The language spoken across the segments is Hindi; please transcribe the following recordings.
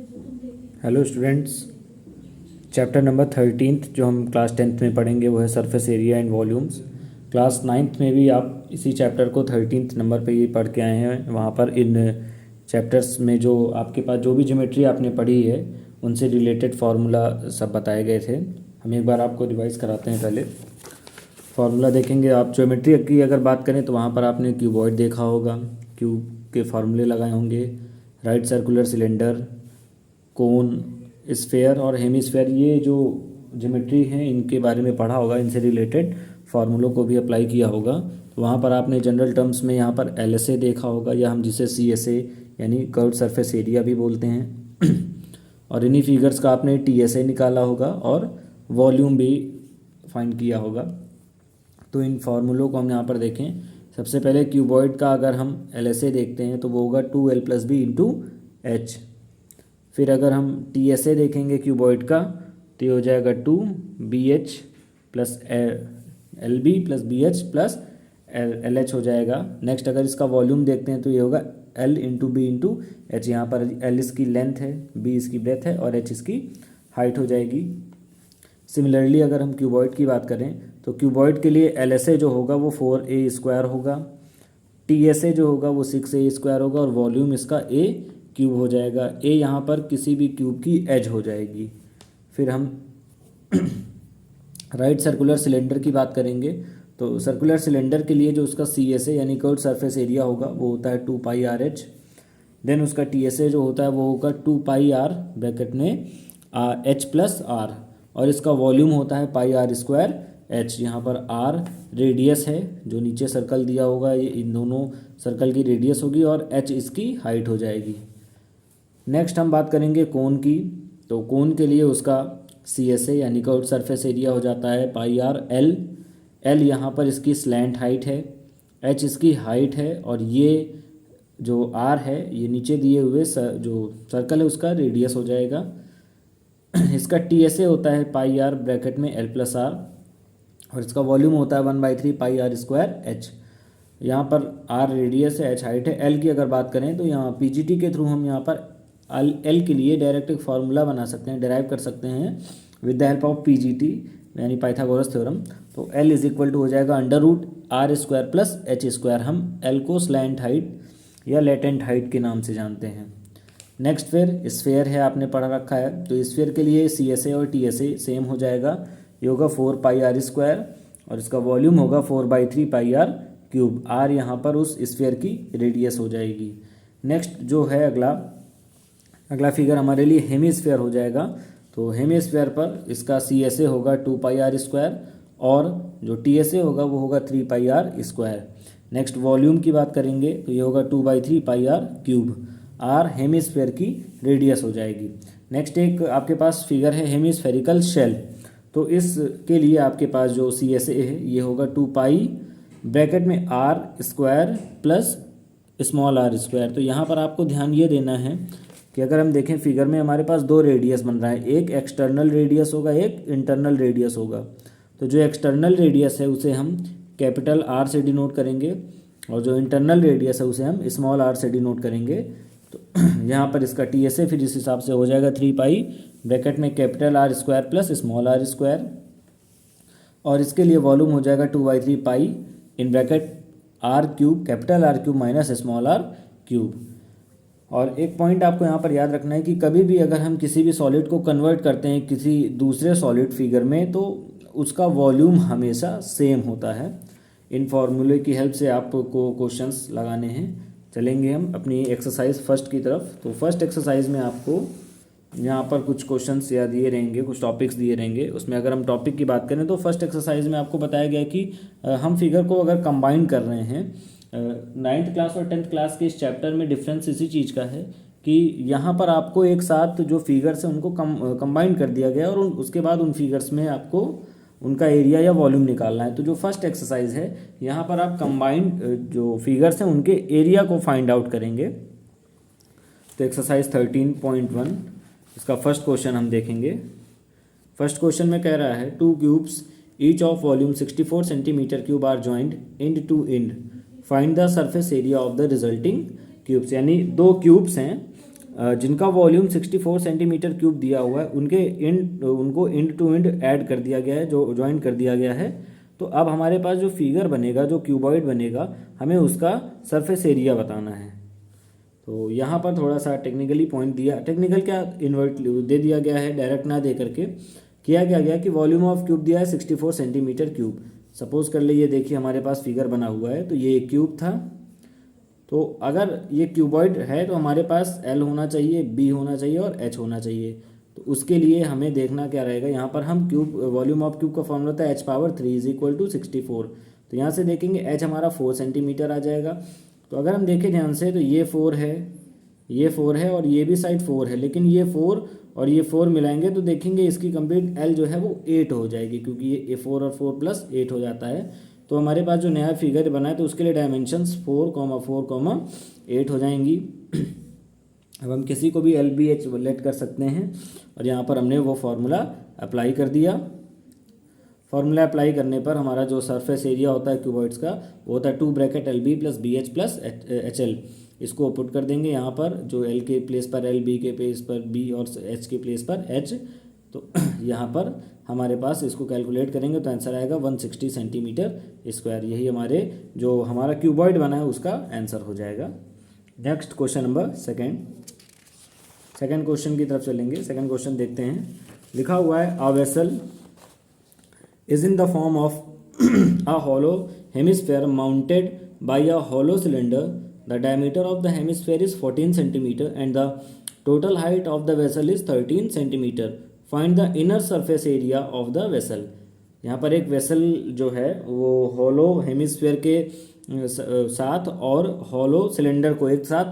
हेलो स्टूडेंट्स, चैप्टर नंबर 13 जो हम क्लास 10th में पढ़ेंगे वो है surface area and volumes. Class 9th में भी आप इसी चैप्टर को 13th नंबर पे ही पढ़ के आए हैं। वहाँ पर इन चैप्टर्स में जो आपके पास जो भी ज्योमेट्री आपने पढ़ी है उनसे रिलेटेड फार्मूला सब बताए गए थे। हम एक बार आपको रिवाइज कराते हैं। पहले फार्मूला देखेंगे। आप ज्योमेट्री की अगर बात करें तो वहाँ पर आपने क्यूबॉइड देखा होगा, क्यूब के फार्मूले लगाए होंगे। राइट सर्कुलर सिलेंडर, कोन, स्फेयर और हेमिस्फेयर, ये जो ज्योमेट्री हैं इनके बारे में पढ़ा होगा। इनसे रिलेटेड फार्मूलों को भी अप्लाई किया होगा। तो वहाँ पर आपने जनरल टर्म्स में यहाँ पर LSA देखा होगा, या हम जिसे CSA यानी कर्व्ड सरफेस एरिया भी बोलते हैं। और इन्हीं फिगर्स का आपने TSA निकाला होगा और वॉल्यूम भी फाइंड किया होगा। तो इन फार्मूलों को हम यहाँ पर देखें। सबसे पहले क्यूबॉइड का अगर हम LSA देखते हैं तो वो होगा 2l+b/h। फिर अगर हम TSA देखेंगे क्यूबॉइड का तो ये हो जाएगा 2bh + lb+bh+lh हो जाएगा। नेक्स्ट अगर इसका वॉल्यूम देखते हैं तो ये होगा l/b/h। यहाँ पर l इसकी लेंथ है, b इसकी ब्रेथ है और h इसकी हाइट हो जाएगी। सिमिलरली अगर हम क्यूबॉइड की बात करें तो क्यूबॉइड के लिए LSA जो होगा वो 4a² होगा, TSA जो होगा वो 6a² होगा और वॉल्यूम इसका a³ हो जाएगा। a यहाँ पर किसी भी क्यूब की एज हो जाएगी। फिर हम राइट सर्कुलर सिलेंडर की बात करेंगे तो सर्कुलर सिलेंडर के लिए जो उसका CSA यानी कर्व्ड सरफेस एरिया होगा वो होता है 2πRh। देन उसका TSA जो होता है वो होगा 2πr ब्रैकेट में h+r और इसका वॉल्यूम होता है πr²h। यहाँ पर r रेडियस है, जो नीचे सर्कल दिया होगा ये इन दोनों सर्कल की रेडियस होगी और h इसकी हाइट हो जाएगी। नेक्स्ट हम बात करेंगे कोन की। तो कोन के लिए उसका CSA यानी कर्व्ड सरफेस एरिया हो जाता है πr/l। l यहाँ पर इसकी स्लैंट हाइट है, h इसकी हाइट है और ये जो r है ये नीचे दिए हुए जो सर्कल है उसका रेडियस हो जाएगा। इसका TSA होता है πr ब्रैकेट में l+r और इसका वॉल्यूम होता है 1/3πr²h। यहाँ पर r रेडियस है, h हाइट है। l की अगर बात करें तो यहाँ PGT के थ्रू हम यहाँ पर l के लिए डायरेक्ट एक फार्मूला बना सकते हैं, डेराइव कर सकते हैं with the help of PGT यानी पाइथागोरस थ्योरम। तो l = हो जाएगा √r² + h²। हम l को स्लैंट हाइट या लेटेंट हाइट के नाम से जानते हैं। नेक्स्ट फिर स्फेयर है, आपने पढ़ा रखा है। तो स्फेयर के लिए CSA और TSA सेम हो जाएगा, ये होगा 4πr² और इसका वॉल्यूम होगा 4/3πr³। r यहाँ पर उस स्फेयर की रेडियस हो जाएगी। नेक्स्ट जो है अगला फिगर हमारे लिए हेमिस्फेयर हो जाएगा। तो हेमिस्फेयर पर इसका CSA होगा 2πr² और जो TSA होगा वो होगा 3πr²। नेक्स्ट वॉल्यूम की बात करेंगे तो ये होगा 2/3πr³। r हेमिस्फेयर की रेडियस हो जाएगी। नेक्स्ट एक आपके पास फिगर है हेमिस्फेरिकल शेल। तो इसके लिए आपके पास जो CSA है ये होगा 2π ब्रैकेट में r² + स्मॉल r²। तो यहाँ पर आपको ध्यान ये देना है कि अगर हम देखें फिगर में हमारे पास दो रेडियस बन रहा है, एक एक्सटर्नल रेडियस होगा, एक इंटरनल रेडियस होगा। तो जो एक्सटर्नल रेडियस है उसे हम कैपिटल R से डिनोट करेंगे और जो इंटरनल रेडियस है उसे हम स्मॉल r से डिनोट करेंगे। तो यहाँ पर इसका TSA फिर इस हिसाब से हो जाएगा 3π ब्रैकेट में कैपिटल R² + स्मॉल r² और इसके लिए वॉल्यूम हो जाएगा 2/3π in bracket r³ capital R³ - small r³। और एक पॉइंट आपको यहाँ पर याद रखना है कि कभी भी अगर हम किसी भी सॉलिड को कन्वर्ट करते हैं किसी दूसरे सॉलिड फिगर में तो उसका वॉल्यूम हमेशा सेम होता है। इन फार्मूले की हेल्प से आपको क्वेश्चंस लगाने हैं। चलेंगे हम अपनी एक्सरसाइज फर्स्ट की तरफ। तो फर्स्ट एक्सरसाइज में आपको यहाँ पर कुछ क्वेश्चंस या दिए रहेंगे, कुछ टॉपिक्स दिए रहेंगे। उसमें अगर हम टॉपिक की बात करें तो फर्स्ट एक्सरसाइज में आपको बताया गया कि हम फिगर को अगर कंबाइन कर रहे हैं 9th क्लास और 10th क्लास के इस चैप्टर में डिफरेंस इसी चीज़ का है कि यहाँ पर आपको एक साथ जो फिगर्स हैं उनको कंबाइन कर दिया गया और उसके बाद उन फिगर्स में आपको उनका एरिया या वॉल्यूम निकालना है। तो जो फर्स्ट एक्सरसाइज है यहाँ पर आप कंबाइंड जो फिगर्स हैं उनके एरिया को फाइंड आउट करेंगे। तो एक्सरसाइज 13.1 इसका फर्स्ट क्वेश्चन हम देखेंगे। फर्स्ट क्वेश्चन में कह रहा है 2 cubes each of volume 64 cm³ are joined end to end, find the surface area of the resulting cubes. यानी दो क्यूब्स हैं जिनका वॉल्यूम 64 सेंटीमीटर क्यूब दिया हुआ है उनको इंड टू इंड ऐड कर दिया गया है, जो ज्वाइन कर दिया गया है। तो अब हमारे पास जो फिगर बनेगा, जो क्यूबॉइड बनेगा, हमें उसका सरफेस एरिया बताना है। तो यहाँ पर थोड़ा सा टेक्निकली पॉइंट दिया, टेक्निकल क्या इन्वर्ट दे दिया गया है, डायरेक्ट ना दे करके किया क्या गया कि वॉल्यूम ऑफ क्यूब दिया है 64 सेंटीमीटर क्यूब। सपोज कर ले, ये देखिए हमारे पास फिगर बना हुआ है, तो ये एक क्यूब था। तो अगर ये क्यूबॉइड है तो हमारे पास एल होना चाहिए, बी होना चाहिए और एच होना चाहिए। तो उसके लिए हमें देखना क्या रहेगा, यहाँ पर हम क्यूब वॉल्यूम ऑफ क्यूब का फॉर्मूला था h⁻³ इज इक्वल टू 64। तो यहाँ से देखेंगे एच हमारा 4 सेंटीमीटर आ जाएगा। तो अगर हम देखें ध्यान से तो ये 4 है, ये 4 है और ये भी साइड 4 है, लेकिन ये 4 और ये 4 मिलाएंगे तो देखेंगे इसकी कंप्लीट एल जो है वो 8 हो जाएगी, क्योंकि ये 4 और 4 प्लस 8 हो जाता है। तो हमारे पास जो नया फिगर बना है तो उसके लिए डायमेंशंस 4,4,8 हो जाएंगी। अब हम किसी को भी एल बी एच लेट कर सकते हैं और यहाँ पर हमने वो फार्मूला अप्लाई कर दिया। फार्मूला अप्लाई करने पर हमारा जो सरफेस एरिया होता है क्यूबॉइड्स का वो होता है 2 bracket L B plus B H plus H L. इसको पुट कर देंगे यहाँ पर, जो एल के प्लेस पर एल, बी के प्लेस पर बी और एच के प्लेस पर एच। तो यहाँ पर हमारे पास इसको कैलकुलेट करेंगे तो आंसर आएगा 160 सेंटीमीटर स्क्वायर। यही हमारे जो हमारा क्यूबॉइड बना है उसका आंसर हो जाएगा। Next question number second question की तरफ चलेंगे। सेकंड क्वेश्चन देखते हैं। लिखा हुआ है a vessel is in the form of a hollow hemisphere mounted by a hollow cylinder. The diameter of the hemisphere is 14 centimetre and the total height of the vessel is 13 centimetre. Find the inner surface area of the vessel. यहाँ पर एक वेसल जो है वो हॉलो हेमिस्फेयर के साथ और हॉलो सिलेंडर को एक साथ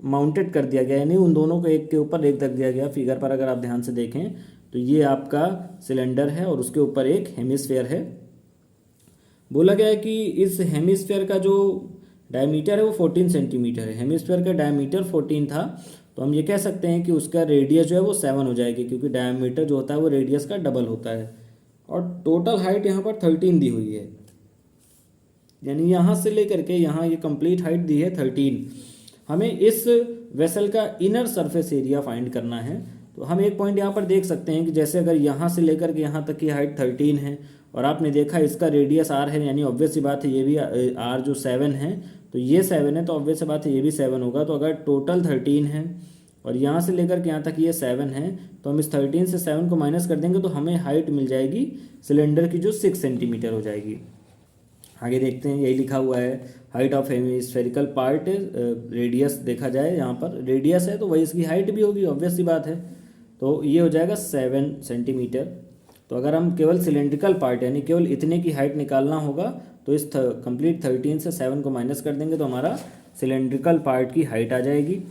माउंटेड कर दिया गया, यानी उन दोनों को एक के ऊपर एक रख दिया गया। फिगर पर अगर आप ध्यान से देखें तो ये आपका सिलेंडर है और उसके ऊपर एक हेमिस्फेयर है। बोला गया है कि इस हेमिस्फेयर का जो डायमीटर है वो 14 सेंटीमीटर है। हेमिस्फेयर का डायमीटर 14 था, तो हम ये कह सकते हैं कि उसका रेडियस जो है वो 7 हो जाएगी, क्योंकि डायमीटर जो होता है वो रेडियस का डबल होता है। और टोटल हाइट यहाँ पर 13 दी हुई है, यानी यहाँ से लेकर के यहाँ ये कंप्लीट हाइट दी है 13। हमें इस वेसल का इनर सरफेस एरिया फाइंड करना है। तो हम एक पॉइंट यहाँ पर देख सकते हैं कि जैसे अगर यहाँ से लेकर के यहाँ तक की हाइट 13 है और आपने देखा इसका रेडियस r है, यानी ऑब्वियस सी बात है ये भी r जो 7 है, तो ये 7 है, तो ऑब्वियस सी बात है ये भी 7 होगा। तो अगर टोटल 13 है और यहाँ से लेकर के यहाँ तक ये 7 है, तो हम इस 13 से 7 को माइनस कर देंगे तो हमें हाइट मिल जाएगी सिलेंडर की जो 6 सेंटीमीटर हो जाएगी। आगे देखते हैं, यही लिखा हुआ है height of hemispherical part radius. देखा जाए यहाँ पर रेडियस है तो वही इसकी हाइट भी होगी, ऑब्वियस सी बात है। तो ये हो जाएगा 7 सेंटीमीटर। तो अगर हम केवल सिलेंड्रिकल पार्ट यानी केवल इतने की हाइट निकालना होगा तो इस कंप्लीट 13 से 7 को माइनस कर देंगे तो हमारा सिलेंड्रिकल पार्ट की हाइट आ जाएगी।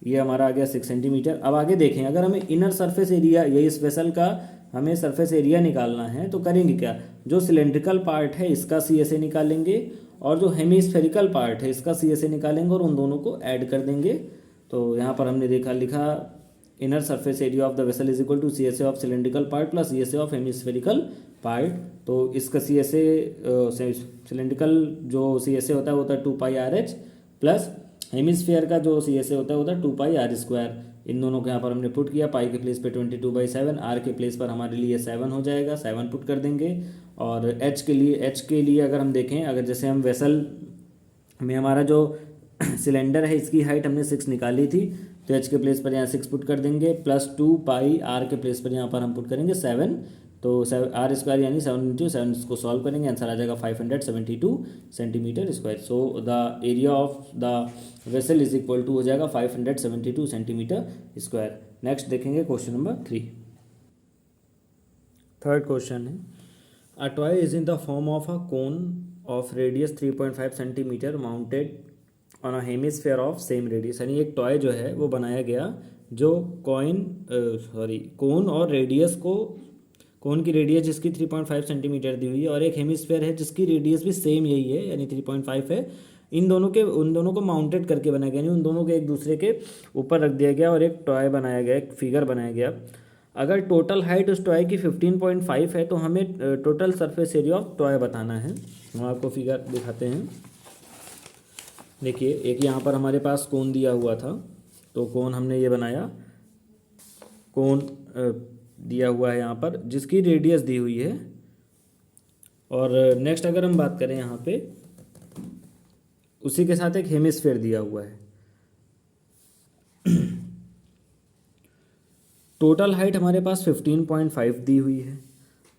ये हमारा आ गया 6 सेंटीमीटर। अब आगे देखें, अगर हमें इनर सरफेस एरिया या इस वेसल का हमें सरफेस एरिया निकालना है तो करेंगे क्या, जो सिलेंड्रिकल पार्ट है इसका CSA निकालेंगे और जो हेमिस्फेरिकल पार्ट है इसका CSA निकालेंगे और उन दोनों को ऐड कर देंगे। तो यहाँ पर हमने लिखा inner surface area of the vessel is equal to CSA of cylindrical part plus CSA of hemispherical part. तो इसका CSA सिलेंड्रिकल जो CSA होता है 2πRH प्लस हेमिस्फेयर का जो CSA होता है 2πr²। इन दोनों को यहाँ पर हमने पुट किया, पाई के प्लेस पे 22/7, r के प्लेस पर हमारे लिए 7 हो जाएगा, 7 पुट कर देंगे। और h के लिए अगर हम देखें, अगर जैसे हम वेसल में हमारा जो सिलेंडर है इसकी हाइट हमने 6 निकाली थी, तो h के प्लेस पर यहाँ 6 पुट कर देंगे प्लस 2π, r के प्लेस पर यहाँ पर हम पुट करेंगे 7। तो r² यानी 7 × 7 इसको सॉल्व करेंगे, आंसर आ जाएगा 572 centimetre square. So the area of the vessel is equal to हो जाएगा 572 सेंटीमीटर स्क्वायर। नेक्स्ट देखेंगे क्वेश्चन नंबर 3। थर्ड क्वेश्चन है a toy is in the form of a cone of radius 3.5 centimetre mounted on a hemisphere of same radius. यानी एक टॉय जो है वो बनाया गया जो कोन और रेडियस को, कोन की रेडियस जिसकी 3.5 सेंटीमीटर दी हुई है और एक हेमिस्फेयर है जिसकी रेडियस भी सेम यही है यानी 3.5 है। उन दोनों को माउंटेड करके बनाया गया, यानी उन दोनों को एक दूसरे के ऊपर रख दिया गया और एक टॉय बनाया गया, एक फिगर बनाया गया। अगर टोटल हाइट उस टॉय की 15.5 है तो हमें total surface area of toy बताना है। हम आपको फिगर दिखाते हैं। देखिए, एक यहाँ पर हमारे पास कोन दिया हुआ था, तो कोन हमने ये बनाया, कोन दिया हुआ है यहाँ पर जिसकी रेडियस दी हुई है। और नेक्स्ट अगर हम बात करें यहाँ पे, उसी के साथ एक हेमिस्फेयर दिया हुआ है। टोटल हाइट हमारे पास 15.5 दी हुई है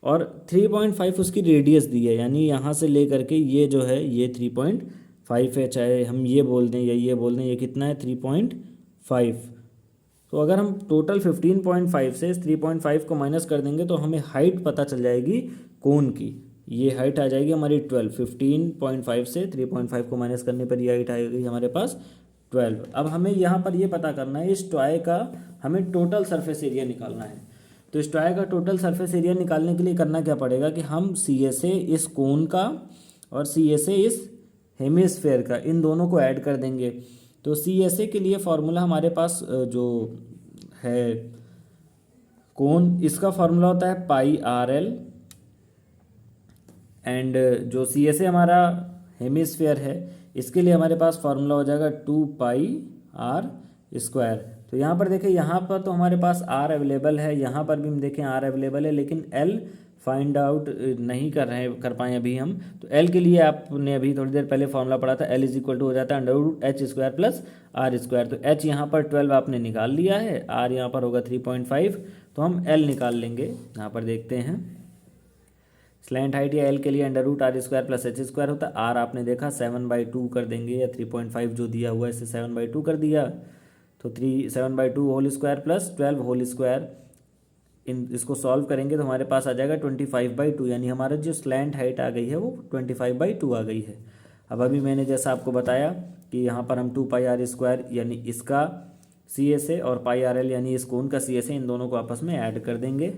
और 3.5 उसकी रेडियस दी है, यानी यहाँ से ले करके ये जो है ये 3.5 है, चाहे हम ये बोल दें या ये बोल दें, ये कितना है 3.5। तो अगर हम टोटल 15.5 से 3.5 को माइनस कर देंगे तो हमें हाइट पता चल जाएगी कोन की। ये हाइट आ जाएगी हमारी 12। 15.5 से 3.5 को माइनस करने पर ये हाइट आएगी हमारे पास 12। अब हमें यहाँ पर ये पता करना है इस टॉय का हमें टोटल सरफेस एरिया निकालना है। तो इस टॉय का टोटल सरफेस एरिया निकालने के लिए करना क्या पड़ेगा कि हम CSA इस कोन का और CSA इस हेमिस्फेयर का, इन दोनों को ऐड कर देंगे। तो CSA के लिए फॉर्मूला हमारे पास जो है कोन, इसका फॉर्मूला होता है पाई RL, एंड जो CSA हमारा हेमिस्फेयर है इसके लिए हमारे पास फार्मूला हो जाएगा 2πr²। तो यहाँ पर देखें, यहाँ पर तो हमारे पास R अवेलेबल है, यहाँ पर भी हम देखें R अवेलेबल है, लेकिन L फाइंड आउट नहीं कर पाए अभी हम। तो L के लिए आपने अभी थोड़ी देर पहले फॉर्मूला पढ़ा था, L इक्वल टू हो जाता है √h² + r²। तो h यहाँ पर 12 आपने निकाल लिया है, r यहाँ पर होगा 3.5, तो हम L निकाल लेंगे। यहाँ पर देखते हैं स्लैंट हाइट या L के लिए √r² + h² होता है। R आपने देखा 7/2 कर देंगे, या 3.5 जो दिया हुआ है इसे 7/2 कर दिया, तो 7/2 होल स्क्वायर + 12 होल स्क्वायर। इसको सॉल्व करेंगे तो हमारे पास आ जाएगा 25/2, यानी हमारा जो स्लैंट हाइट आ गई है वो 25/2 आ गई है। अब अभी मैंने जैसा आपको बताया कि यहाँ पर हम 2πr² यानी इसका CSA और πrl यानी इस कोन का CSA, इन दोनों को आपस में ऐड कर देंगे।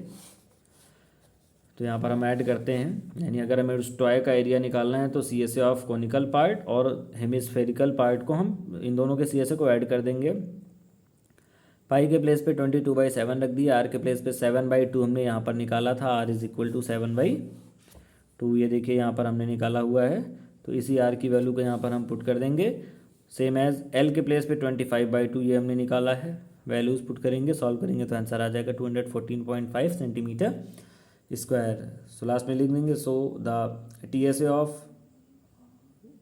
तो यहाँ पर हम ऐड करते हैं, यानी अगर हमें उस टॉय का एरिया निकालना है तो CSA ऑफ कोनिकल पार्ट और हेमिस्फेरिकल पार्ट को हम इन दोनों के CSA को ऐड कर देंगे। पाई के प्लेस पे 22/7 रख दिया, R के प्लेस पे 7/2 हमने यहाँ पर निकाला था, R = 7/2। ये देखिए यहाँ पर हमने निकाला हुआ है, तो इसी R की वैल्यू को यहाँ पर हम पुट कर देंगे। सेम एज L के प्लेस पे 25/2 ये हमने निकाला है, वैल्यूज़ पुट करेंगे, सॉल्व करेंगे तो आंसर आ जाएगा 214.5 सेंटीमीटर स्क्वायर। सो लास्ट में लिख देंगे, so the TSA of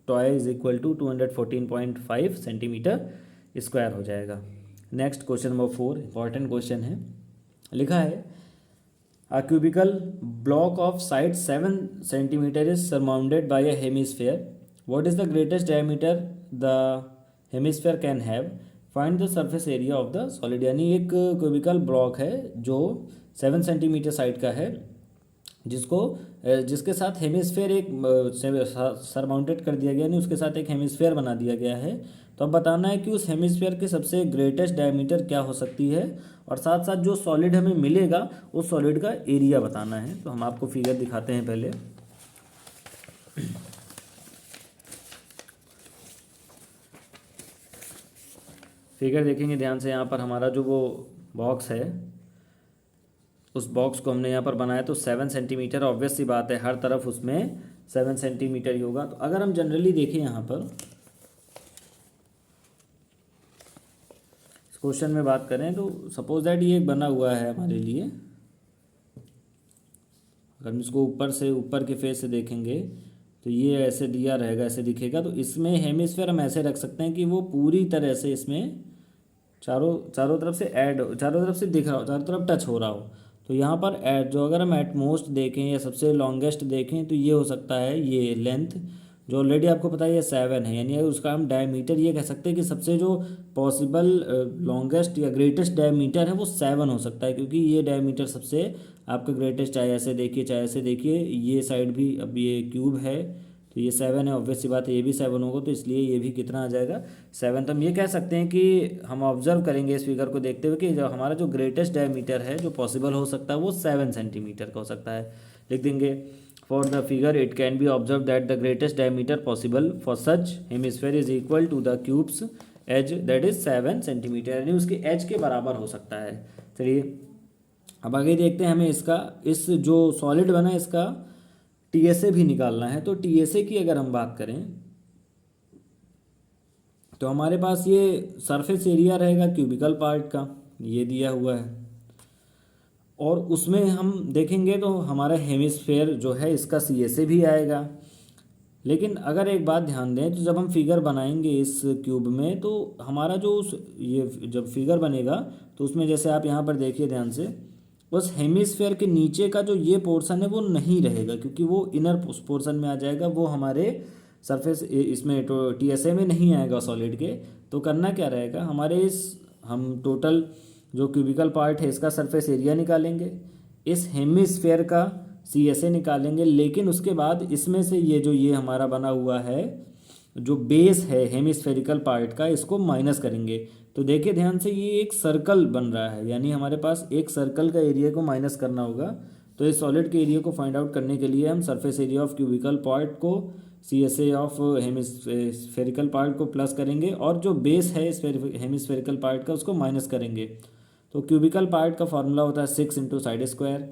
toy = 214.5 centimetre square हो जाएगा। Next question number 4 important question है। लिखा है a cubical block of side 7 centimetre is surmounted by a hemisphere. What is the greatest diameter the hemisphere can have, find the surface area of the solid. यानी एक क्यूबिकल ब्लॉक है जो 7 सेंटीमीटर साइड का है, जिसके साथ हेमिस्फेयर एक सरमाउंटेड कर दिया गया, यानी उसके साथ एक हेमिस्फेयर बना दिया गया है। तो अब बताना है कि उस हेमिस्फेयर के सबसे ग्रेटेस्ट डायमीटर क्या हो सकती है, और साथ साथ जो सॉलिड हमें मिलेगा उस सॉलिड का एरिया बताना है। तो हम आपको फिगर दिखाते हैं पहले। फिगर देखेंगे ध्यान से, यहाँ पर हमारा जो वो बॉक्स है उस बॉक्स को हमने यहाँ पर बनाया, तो 7 सेंटीमीटर, ऑब्वियस सी बात है हर तरफ उसमें 7 सेंटीमीटर ही होगा। तो अगर हम जनरली देखें यहाँ पर इस क्वेश्चन में बात करें, तो सपोज दैट ये एक बना हुआ है हमारे लिए, अगर हम इसको ऊपर से, ऊपर के फेस से देखेंगे तो ये ऐसे दिया रहेगा, ऐसे दिखेगा। तो इसमें हेमिस्फेयर हम ऐसे रख सकते हैं कि वो पूरी तरह से इसमें चारों तरफ से चारों तरफ से दिख रहा हो, चारों तरफ टच हो रहा हो। तो यहाँ पर जो अगर हम एटमोस्ट देखें या सबसे लॉन्गेस्ट देखें तो ये हो सकता है, ये लेंथ जो ऑलरेडी आपको पता है ये 7 है, यानी उसका हम डायमीटर ये कह सकते हैं कि सबसे जो पॉसिबल लॉन्गेस्ट या ग्रेटेस्ट डायमीटर है वो 7 हो सकता है, क्योंकि ये डायमीटर सबसे आपका ग्रेटेस्ट, चाहे ऐसे देखिए चाहे ऐसे देखिए, ये साइड भी, अब ये क्यूब है तो ये 7 है, ऑब्वियस सी बात है ये भी 7 होगा, तो इसलिए ये भी कितना आ जाएगा 7। तो हम ये कह सकते हैं कि हम ऑब्जर्व करेंगे इस फिगर को देखते हुए कि जो हमारा जो ग्रेटेस्ट डायमीटर है जो पॉसिबल हो सकता है वो 7 सेंटीमीटर का हो सकता है। लिख देंगे for the figure it can be observe that the greatest diameter possible for such hemisphere is equal to the cubes edge that is 7 centimetre, यानी उसके एज के बराबर हो सकता है। चलिए अब आगे देखते हैं, हमें इसका, इस जो सॉलिड बना इसका TSA भी निकालना है। तो TSA की अगर हम बात करें तो हमारे पास ये सरफेस एरिया रहेगा क्यूबिकल पार्ट का, ये दिया हुआ है, और उसमें हम देखेंगे तो हमारा हेमिस्फेयर जो है इसका CSA भी आएगा। लेकिन अगर एक बात ध्यान दें तो जब हम फिगर बनाएंगे इस क्यूब में तो हमारा जो ये जब फिगर बनेगा तो उसमें जैसे आप यहाँ पर देखिए ध्यान से, उस हेमिस्फेयर के नीचे का जो ये पोर्शन है वो नहीं रहेगा, क्योंकि वो इनर पोर्शन में आ जाएगा, वो हमारे सरफेस इसमें TSA में नहीं आएगा सॉलिड के। तो करना क्या रहेगा, हमारे इस हम टोटल जो क्यूबिकल पार्ट है इसका सरफेस एरिया निकालेंगे, इस हेमिस्फेयर का CSA निकालेंगे, लेकिन उसके बाद इसमें से ये जो ये हमारा बना हुआ है जो बेस है हेमिस्फेरिकल पार्ट का, इसको माइनस करेंगे। तो देखिए ध्यान से, ये एक सर्कल बन रहा है, यानी हमारे पास एक सर्कल का एरिया को माइनस करना होगा। तो इस सॉलिड के एरिया को फाइंड आउट करने के लिए हम surface area of cubicle part को CSA ऑफ हेमिस्फेरिकल पार्ट को प्लस करेंगे, और जो बेस है हेमिस्फेरिकल पार्ट का उसको माइनस करेंगे। तो क्यूबिकल पार्ट का फॉर्मूला होता है 6 इंटू साइड स्क्वायर,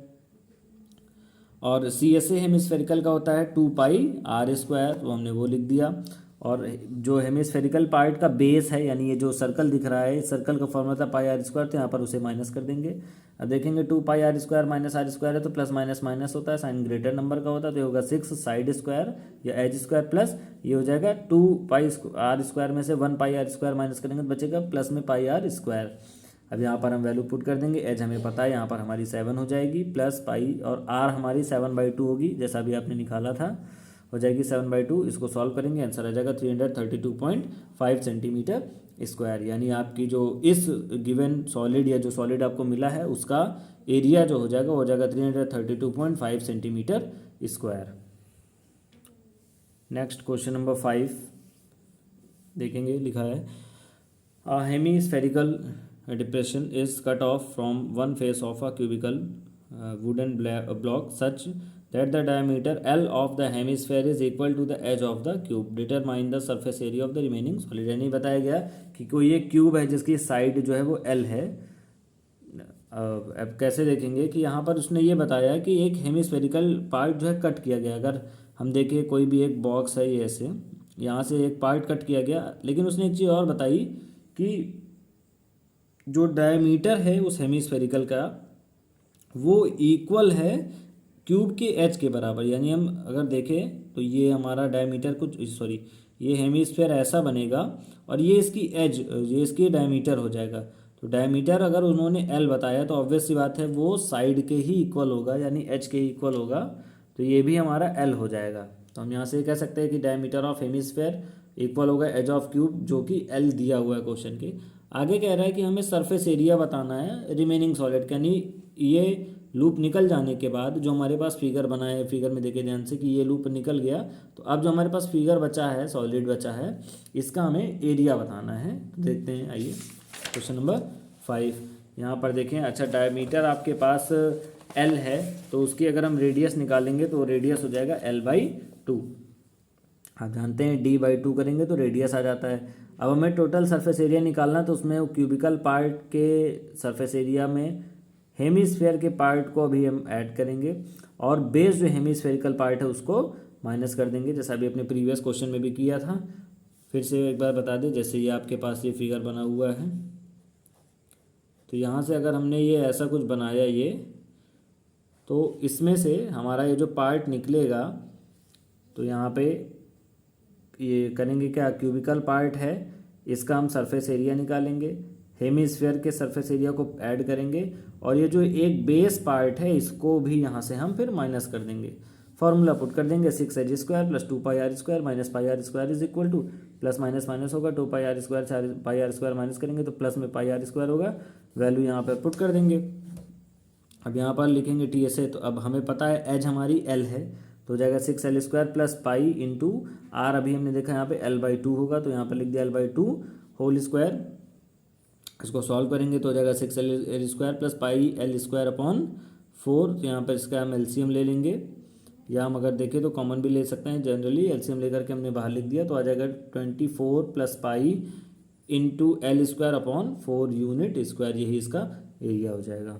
और CSA हेमिस्फेरिकल का होता है 2πr², तो हमने वो लिख दिया। और जो हेमिस्फेरिकल पार्ट का बेस है, यानी ये जो सर्कल दिख रहा है, इस सर्कल का फॉर्मूला था πr², तो यहाँ पर उसे माइनस कर देंगे। अब देखेंगे 2πr² माइनस r² है, तो प्लस माइनस माइनस होता है, साइन ग्रेटर नंबर का होता है, तो ये होगा 6 साइड स्क्वायर या एज स्क्वायर प्लस ये हो जाएगा 2πr² में से 1πr² माइनस करेंगे तो बचेगा प्लस में πr²। अब यहाँ पर हम वैल्यू पुट कर देंगे, एज हमें पता है यहाँ पर हमारी 7 हो जाएगी, प्लस पाई और r हमारी 7/2 होगी, जैसा भी आपने निकाला था, हो जाएगी 7/2। इसको सॉल्व करेंगे, आंसर आ जाएगा 332.5 सेंटीमीटर स्क्वायर। यानी आपकी जो इस गिवन सॉलिड या जो सॉलिड आपको मिला है उसका एरिया जो हो जाएगा वो हो जाएगा 332.5 centimetre square. Next question number 5 देखेंगे, लिखा है hemispherical depression is cut off from one face of a cubical wooden block such that the diameter L of the hemisphere is equal to the edge of the cube. Determine the surface area of the remaining solid. यानी बताया गया कि कोई एक क्यूब है जिसकी साइड जो है वो L है। अब कैसे देखेंगे कि यहाँ पर उसने ये बताया कि एक हेमिस्फेरिकल पार्ट जो है कट किया गया। अगर हम देखें कोई भी एक बॉक्स है, ये ऐसे यहाँ से एक पार्ट कट किया गया, लेकिन उसने एक चीज़ और बताई कि जो डायमीटर है उस हेमिस्फेरिकल का वो इक्वल है क्यूब के एज के बराबर। यानी हम अगर देखें तो ये हमारा डायमीटर कुछ ये हेमिस्फेयर ऐसा बनेगा और ये इसकी एज, ये इसकी डायमीटर हो जाएगा। तो डायमीटर अगर उन्होंने L बताया तो ऑब्वियस सी बात है वो साइड के ही इक्वल होगा, यानी एच के इक्वल होगा, तो ये भी हमारा L हो जाएगा। तो हम यहाँ से कह सकते हैं कि डायमीटर ऑफ हेमिस्फेयर इक्वल होगा एज ऑफ क्यूब, जो कि L दिया हुआ है क्वेश्चन के। आगे कह रहा है कि हमें सरफेस एरिया बताना है रिमेनिंग सॉलिड, यानी ये लूप निकल जाने के बाद जो हमारे पास फिगर बना है, फिगर में देखे ध्यान से कि ये लूप निकल गया, तो अब जो हमारे पास फिगर बचा है, सॉलिड बचा है, इसका हमें एरिया बताना है। तो देखते हैं, आइए क्वेश्चन नंबर 5 यहाँ पर देखें। अच्छा, डायमीटर आपके पास L है तो उसकी अगर हम रेडियस निकालेंगे तो रेडियस हो जाएगा L/2। आप जानते हैं D/2 करेंगे तो रेडियस आ जाता है। अब हमें टोटल सरफेस एरिया निकालना, तो उसमें क्यूबिकल पार्ट के सरफेस एरिया में हेमिस्फेयर के पार्ट को अभी हम ऐड करेंगे और बेस जो हेमिस्फेरिकल पार्ट है उसको माइनस कर देंगे, जैसा अभी अपने प्रीवियस क्वेश्चन में भी किया था। फिर से एक बार बता दें, जैसे ये आपके पास ये फिगर बना हुआ है, तो यहाँ से अगर हमने ये ऐसा कुछ बनाया ये, तो इसमें से हमारा ये जो पार्ट निकलेगा, तो यहाँ पे ये करेंगे क्या, क्यूबिकल पार्ट है इसका हम सरफेस एरिया निकालेंगे, हेमिस्फेयर के सरफेस एरिया को ऐड करेंगे, और ये जो एक बेस पार्ट है इसको भी यहाँ से हम फिर माइनस कर देंगे। फॉर्मूला पुट कर देंगे 6h² plus 2πr² minus πr² is equal to, plus minus minus होगा, 2πr² से πr² माइनस करेंगे तो प्लस में πr² होगा, वैल्यू यहाँ पर पुट कर देंगे। अब यहाँ पर लिखेंगे TSA, तो अब हमें पता है एज हमारी L है, तो हो जाएगा 6L² plus pi into R, अभी हमने देखा यहाँ पे L/2 होगा, तो यहाँ पर लिख दिया L/2 होल स्क्वायर। इसको सॉल्व करेंगे तो हो जाएगा 6L² plus pi L² upon 4। तो यहाँ पर इसका हम LCM ले लेंगे, या हम अगर देखें तो कॉमन भी ले सकते हैं, जनरली LCM लेकर के हमने बाहर लिख दिया, तो आ जाएगा 24 plus pi into L² upon 4 unit square, यही इसका एरिया हो जाएगा।